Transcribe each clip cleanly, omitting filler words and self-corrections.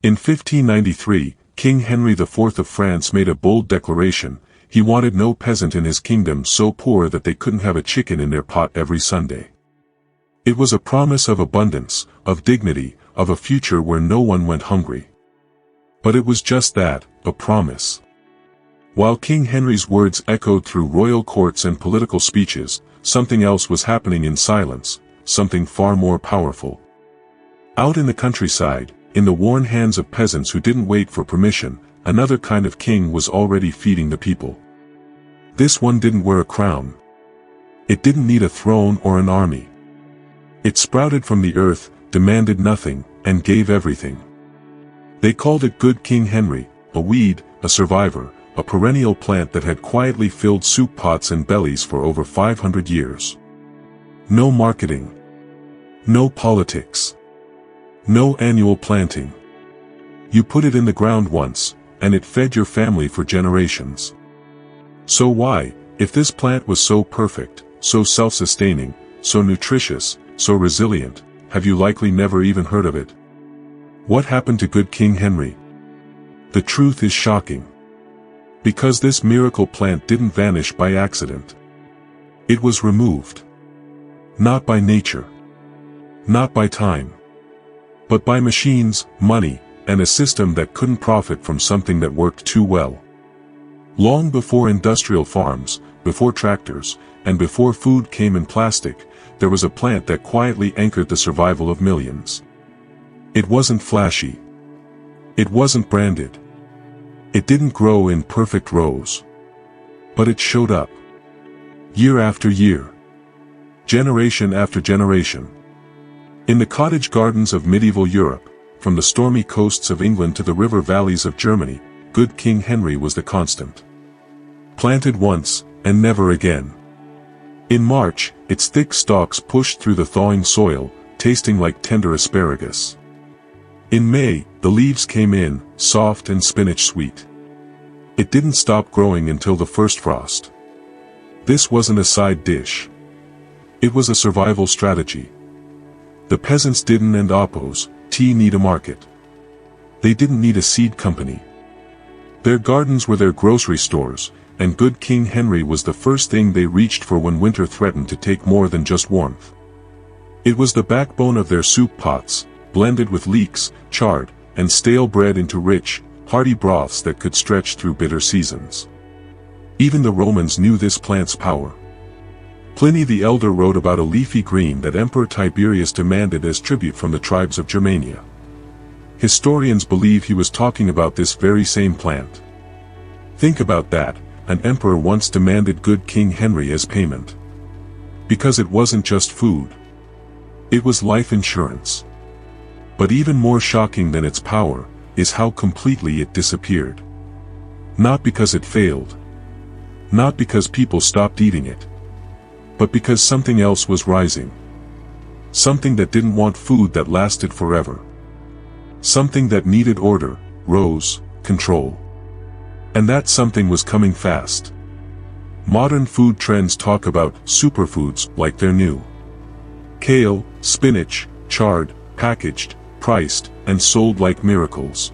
In 1593, King Henry IV of France made a bold declaration. He wanted no peasant in his kingdom so poor that they couldn't have a chicken in their pot every Sunday. It was a promise of abundance, of dignity, of a future where no one went hungry. But it was just that, a promise. While King Henry's words echoed through royal courts and political speeches, something else was happening in silence, something far more powerful. Out in the countryside, in the worn hands of peasants who didn't wait for permission, another kind of king was already feeding the people. This one didn't wear a crown. It didn't need a throne or an army. It sprouted from the earth, demanded nothing, and gave everything. They called it Good King Henry, a weed, a survivor, a perennial plant that had quietly filled soup pots and bellies for over 500 years. No marketing. No politics. No annual planting. You put it in the ground once, and it fed your family for generations. So why, if this plant was so perfect, so self-sustaining, so nutritious, so resilient, have you likely never even heard of it? What happened to Good King Henry? The truth is shocking. Because this miracle plant didn't vanish by accident. It was removed. Not by nature. Not by time. But by machines, money, and a system that couldn't profit from something that worked too well. Long before industrial farms, before tractors, and before food came in plastic, there was a plant that quietly anchored the survival of millions. It wasn't flashy. It wasn't branded. It didn't grow in perfect rows. But it showed up. Year after year. Generation after generation. In the cottage gardens of medieval Europe, from the stormy coasts of England to the river valleys of Germany, Good King Henry was the constant. Planted once, and never again. In March, its thick stalks pushed through the thawing soil, tasting like tender asparagus. In May, the leaves came in, soft and spinach sweet. It didn't stop growing until the first frost. This wasn't a side dish. It was a survival strategy. The peasants didn't and oppose, need a market. They didn't need a seed company. Their gardens were their grocery stores, and Good King Henry was the first thing they reached for when winter threatened to take more than just warmth. It was the backbone of their soup pots, blended with leeks, chard, and stale bread into rich, hearty broths that could stretch through bitter seasons. Even the Romans knew this plant's power. Pliny the Elder wrote about a leafy green that Emperor Tiberius demanded as tribute from the tribes of Germania. Historians believe he was talking about this very same plant. Think about that, an emperor once demanded Good King Henry as payment. Because it wasn't just food. It was life insurance. But even more shocking than its power, is how completely it disappeared. Not because it failed. Not because people stopped eating it. But because something else was rising. Something that didn't want food that lasted forever. Something that needed order, rows, control. And that something was coming fast. Modern food trends talk about superfoods like they're new. Kale, spinach, chard, packaged, priced, and sold like miracles.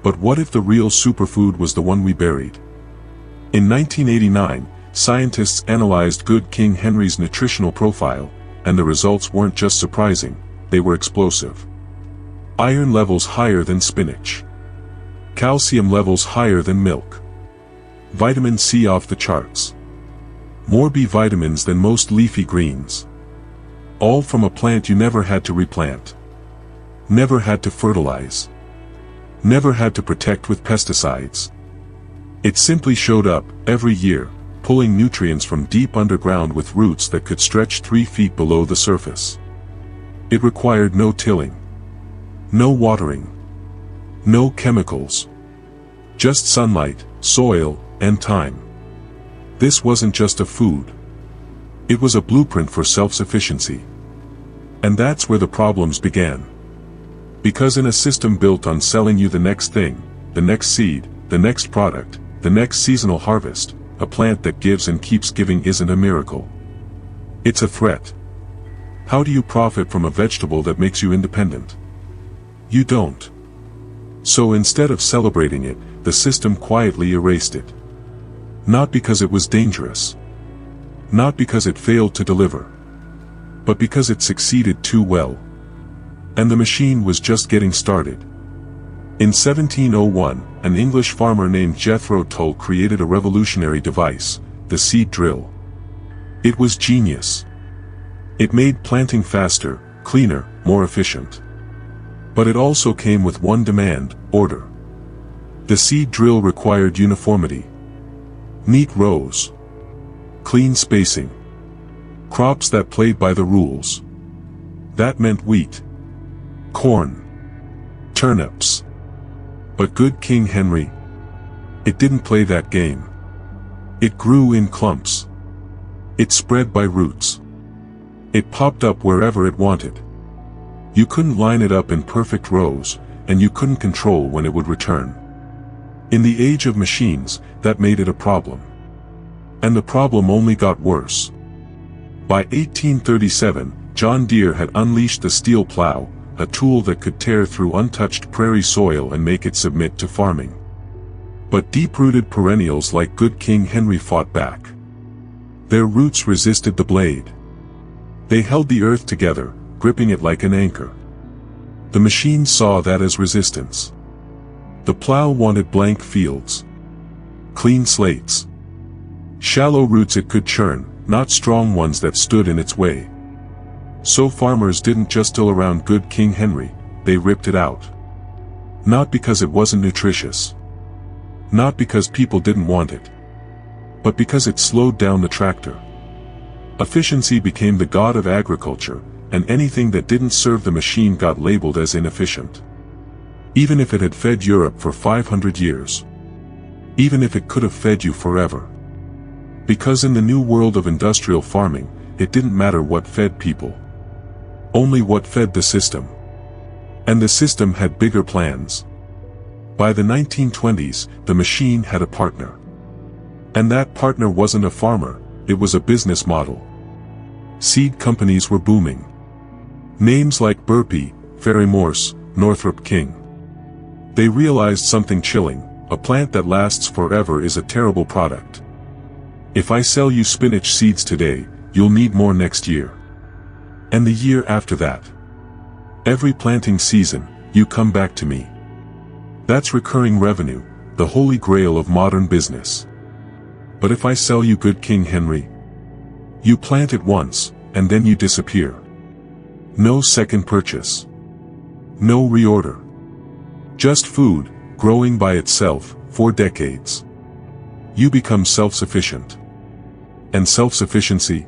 But what if the real superfood was the one we buried? In 1989, scientists analyzed Good King Henry's nutritional profile, and the results weren't just surprising, they were explosive. Iron levels higher than spinach. Calcium levels higher than milk. Vitamin C off the charts. More B vitamins than most leafy greens. All from a plant you never had to replant. Never had to fertilize. Never had to protect with pesticides. It simply showed up, every year, pulling nutrients from deep underground with roots that could stretch 3 feet below the surface. It required no tilling. No watering. No chemicals. Just sunlight, soil, and time. This wasn't just a food. It was a blueprint for self-sufficiency. And that's where the problems began. Because in a system built on selling you the next thing, the next seed, the next product, the next seasonal harvest, a plant that gives and keeps giving isn't a miracle. It's a threat. How do you profit from a vegetable that makes you independent? You don't. So instead of celebrating it, the system quietly erased it. Not because it was dangerous. Not because it failed to deliver. But because it succeeded too well. And the machine was just getting started. In 1701, an English farmer named Jethro Tull created a revolutionary device, the seed drill. It was genius. It made planting faster, cleaner, more efficient. But it also came with one demand: order. The seed drill required uniformity. Neat rows. Clean spacing. Crops that played by the rules. That meant wheat. Corn. Turnips. But good King Henry, it didn't play that game. It grew in clumps. It spread by roots. It popped up wherever it wanted. You couldn't line it up in perfect rows, and you couldn't control when it would return. In the age of machines, that made it a problem. And the problem only got worse. By 1837, John Deere had unleashed the steel plow, a tool that could tear through untouched prairie soil and make it submit to farming. But deep-rooted perennials like good King Henry fought back. Their roots resisted the blade. They held the earth together, gripping it like an anchor. The machine saw that as resistance. The plow wanted blank fields. Clean slates. Shallow roots it could churn, not strong ones that stood in its way. So farmers didn't just till around good King Henry, they ripped it out. Not because it wasn't nutritious. Not because people didn't want it. But because it slowed down the tractor. Efficiency became the god of agriculture, and anything that didn't serve the machine got labeled as inefficient. Even if it had fed Europe for 500 years. Even if it could have fed you forever. Because in the new world of industrial farming, it didn't matter what fed people. Only what fed the system. And the system had bigger plans. By the 1920s, the machine had a partner. And that partner wasn't a farmer, it was a business model. Seed companies were booming. Names like Burpee, Ferry Morse, Northrop King. They realized something chilling: a plant that lasts forever is a terrible product. If I sell you spinach seeds today, you'll need more next year. And the year after that. Every planting season, you come back to me. That's recurring revenue, the holy grail of modern business. But if I sell you good King Henry, you plant it once, and then you disappear. No second purchase. No reorder. Just food, growing by itself, for decades. You become self-sufficient. And self-sufficiency?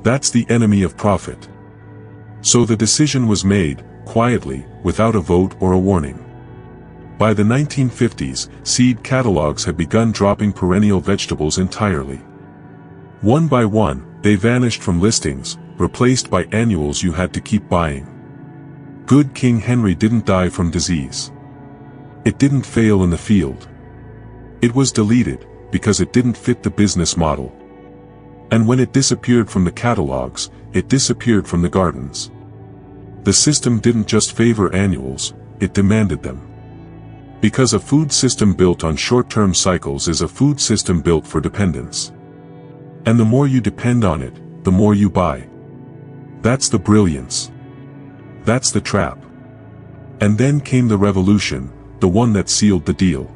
That's the enemy of profit. So the decision was made, quietly, without a vote or a warning. By the 1950s, seed catalogs had begun dropping perennial vegetables entirely. One by one, they vanished from listings, replaced by annuals you had to keep buying. Good King Henry didn't die from disease. It didn't fail in the field. It was deleted, because it didn't fit the business model. And when it disappeared from the catalogs, it disappeared from the gardens. The system didn't just favor annuals, it demanded them. Because a food system built on short-term cycles is a food system built for dependence. And the more you depend on it, the more you buy. That's the brilliance. That's the trap. And then came the revolution, the one that sealed the deal.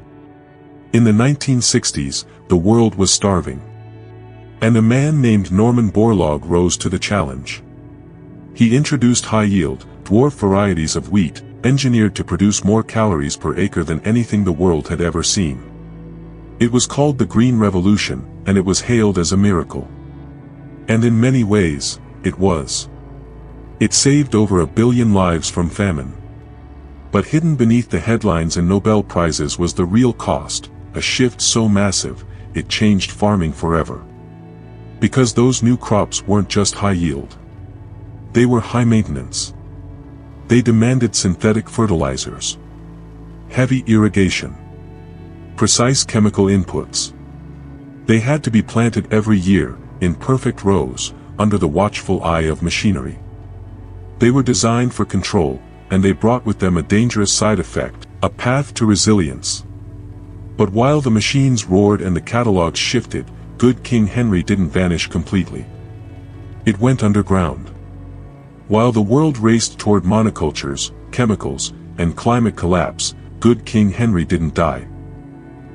In the 1960s, the world was starving. And a man named Norman Borlaug rose to the challenge. He introduced high-yield, dwarf varieties of wheat, engineered to produce more calories per acre than anything the world had ever seen. It was called the Green Revolution, and it was hailed as a miracle. And in many ways, it was. It saved over 1 billion lives from famine. But hidden beneath the headlines and Nobel Prizes was the real cost, a shift so massive, it changed farming forever. Because those new crops weren't just high yield. They were high maintenance. They demanded synthetic fertilizers, heavy irrigation, precise chemical inputs. They had to be planted every year, in perfect rows, under the watchful eye of machinery. They were designed for control, and they brought with them a dangerous side effect: A path to resilience. But while the machines roared and the catalogs shifted, good King Henry didn't vanish completely. It went underground. While the world raced toward monocultures, chemicals, and climate collapse, good King Henry didn't die.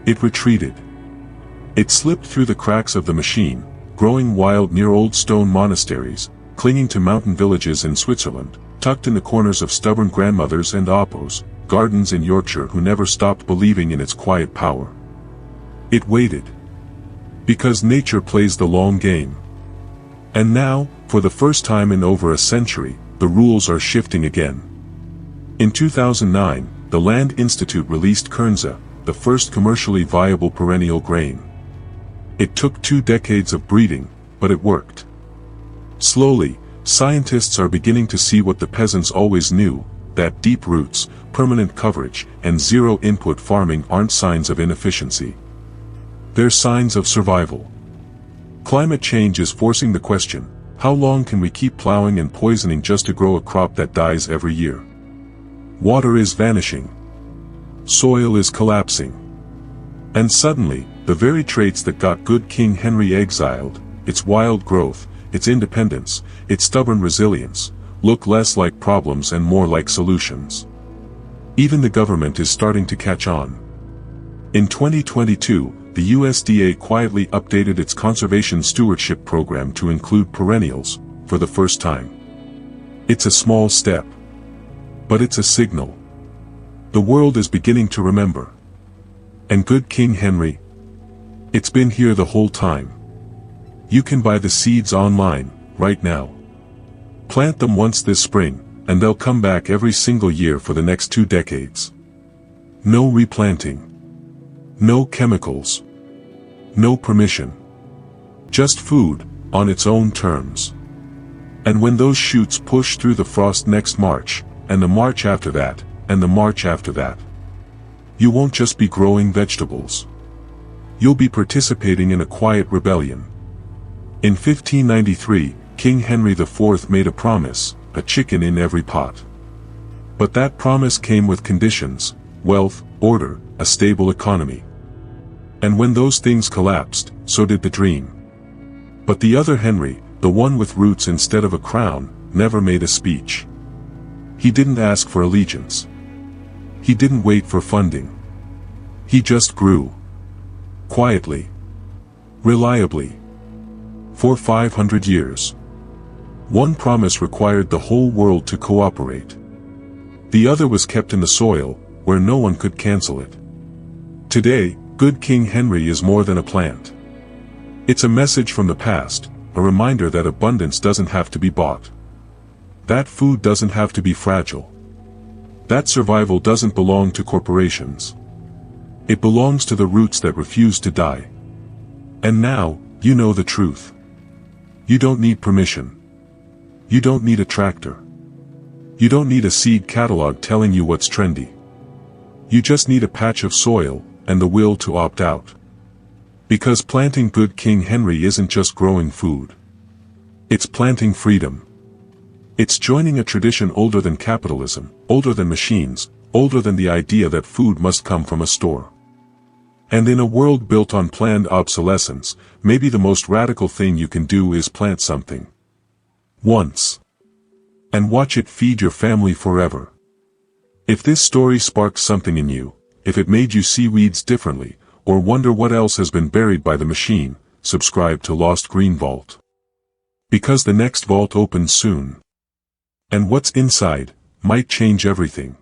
It retreated. It slipped through the cracks of the machine, growing wild near old stone monasteries, clinging to mountain villages in Switzerland, tucked in the corners of stubborn grandmothers and oppos, gardens in Yorkshire who never stopped believing in its quiet power. It waited. Because nature plays the long game. And now, for the first time in over a century, the rules are shifting again. In 2009, the Land Institute released Kernza, the first commercially viable perennial grain. It took 2 decades of breeding, but it worked. Slowly, scientists are beginning to see what the peasants always knew, that deep roots, permanent coverage, and zero-input farming aren't signs of inefficiency. They're signs of survival. Climate change is forcing the question, how long can we keep plowing and poisoning just to grow a crop that dies every year? Water is vanishing. Soil is collapsing. And suddenly, the very traits that got good King Henry exiled, its wild growth, its independence, its stubborn resilience, look less like problems and more like solutions. Even the government is starting to catch on. In 2022, the USDA quietly updated its conservation stewardship program to include perennials, for the first time. It's a small step. But it's a signal. The world is beginning to remember. And good King Henry? It's been here the whole time. You can buy the seeds online, right now. Plant them once this spring, and they'll come back every single year for the next 2 decades. No replanting. No chemicals. No permission. Just food, on its own terms. And when those shoots push through the frost next March, and the March after that, and the March after that, you won't just be growing vegetables. You'll be participating in a quiet rebellion. In 1593, King Henry IV made a promise, a chicken in every pot. But that promise came with conditions, wealth, order, a stable economy. And when those things collapsed, so did the dream. But the other Henry, the one with roots instead of a crown, never made a speech. He didn't ask for allegiance. He didn't wait for funding. He just grew. Quietly. Reliably. For 500 years. One promise required the whole world to cooperate. The other was kept in the soil, where no one could cancel it. Today, good King Henry is more than a plant. It's a message from the past, a reminder that abundance doesn't have to be bought. That food doesn't have to be fragile. That survival doesn't belong to corporations. It belongs to the roots that refuse to die. And now, you know the truth. You don't need permission. You don't need a tractor. You don't need a seed catalog telling you what's trendy. You just need a patch of soil, and the will to opt out. Because planting good King Henry isn't just growing food. It's planting freedom. It's joining a tradition older than capitalism, older than machines, older than the idea that food must come from a store. And in a world built on planned obsolescence, maybe the most radical thing you can do is plant something. Once. And watch it feed your family forever. If this story sparks something in you, if it made you see weeds differently, or wonder what else has been buried by the machine, subscribe to Lost Green Vault. Because the next vault opens soon. And what's inside might change everything.